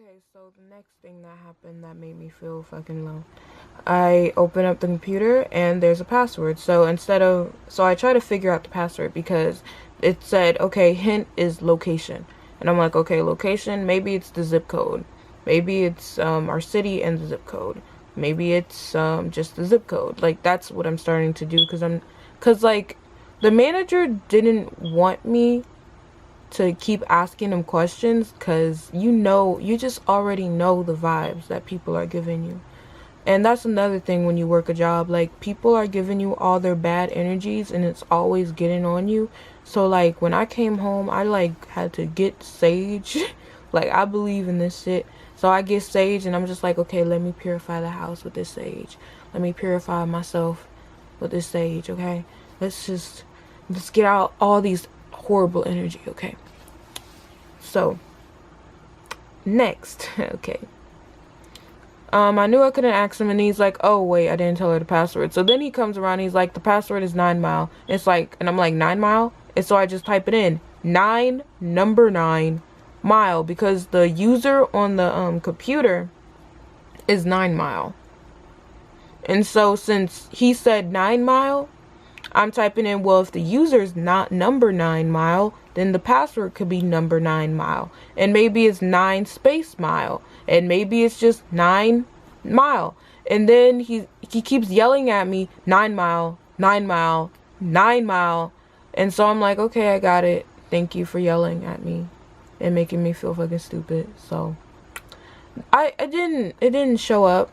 Okay, so the next thing that happened that made me feel fucking low. I open up the computer and there's a password. So I try to figure out the password because it said, okay, hint is location. And I'm like, okay, location, maybe it's the zip code. Maybe it's our city and the zip code. Maybe it's just the zip code. Like, that's what I'm starting to do because like, the manager didn't want me to keep asking them questions because you just already know the vibes that people are giving you. And that's another thing when you work a job, like, people are giving you all their bad energies and it's always getting on you. So like when I came home, I like had to get sage. Like, I believe in this shit. So I get sage and I'm just like, okay, let me purify the house with this sage. Let me purify myself with this sage, okay? Let's get out all these horrible energy, okay? So next, okay, I knew I couldn't ask him, and he's like, oh wait, I didn't tell her the password. So then he comes around, he's like, the password is 9 mile. It's like, and I'm like, 9 mile? And so I just type it in, 9 mile, because the user on the computer is 9 mile. And so since he said 9 mile, I'm typing in, well, if the user's not number 9 mile, then the password could be number 9 mile. And maybe it's 9 space mile. And maybe it's just 9 mile. And then he keeps yelling at me, 9 mile, 9 mile, 9 mile. And so I'm like, okay, I got it. Thank you for yelling at me and making me feel fucking stupid. So it didn't show up.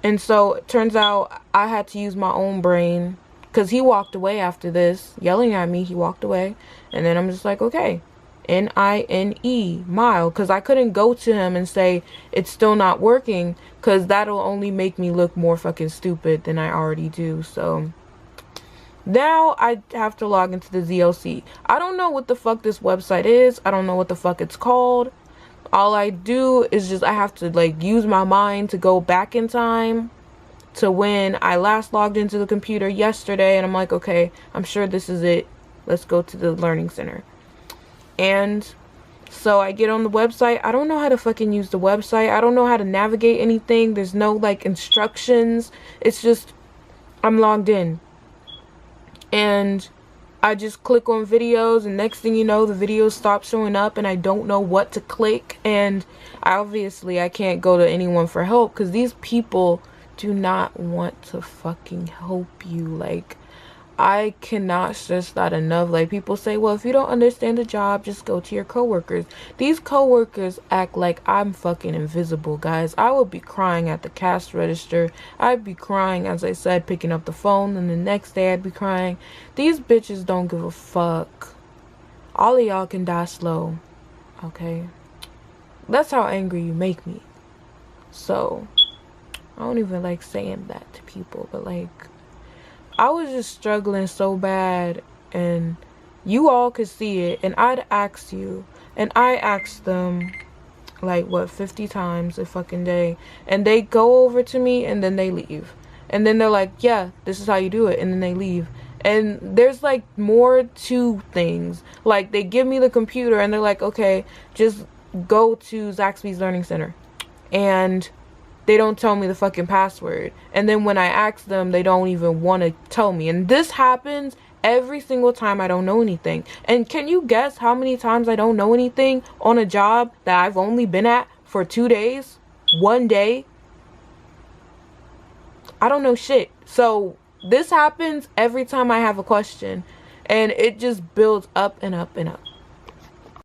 And so it turns out I had to use my own brain. Because he walked away after this, yelling at me. He walked away. And then I'm just like, okay, N-I-N-E, mile. Because I couldn't go to him and say, it's still not working. Because that'll only make me look more fucking stupid than I already do. So now I have to log into the ZLC. I don't know what the fuck this website is. I don't know what the fuck it's called. All I do is I have to like use my mind to go back in time to when I last logged into the computer yesterday, and I'm like, okay, I'm sure this is it. Let's go to the learning center. And so I get on the website. I don't know how to fucking use the website. I don't know how to navigate anything. There's no like instructions. It's just I'm logged in. And I just click on videos, and next thing you know, the videos stop showing up and I don't know what to click. And I can't go to anyone for help because these people do not want to fucking help you. Like, I cannot stress that enough. Like, people say, well, if you don't understand the job, just go to your coworkers. These coworkers act like I'm fucking invisible, guys. I would be crying at the cash register. I'd be crying, as I said, picking up the phone, and the next day I'd be crying. These bitches don't give a fuck. All of y'all can die slow, okay? That's how angry you make me. So I don't even like saying that to people, but like, I was just struggling so bad, and you all could see it, and I'd ask you, and I asked them like, what, 50 times a fucking day, and they go over to me and then they leave, and then they're like, yeah, this is how you do it, and then they leave. And there's like more to things. Like, they give me the computer and they're like, okay, just go to Zaxby's Learning Center, and they don't tell me the fucking password. And then when I ask them, they don't even want to tell me. And this happens every single time I don't know anything. And can you guess how many times I don't know anything on a job that I've only been at for 2 days? 1 day? I don't know shit. So this happens every time I have a question. And it just builds up and up and up.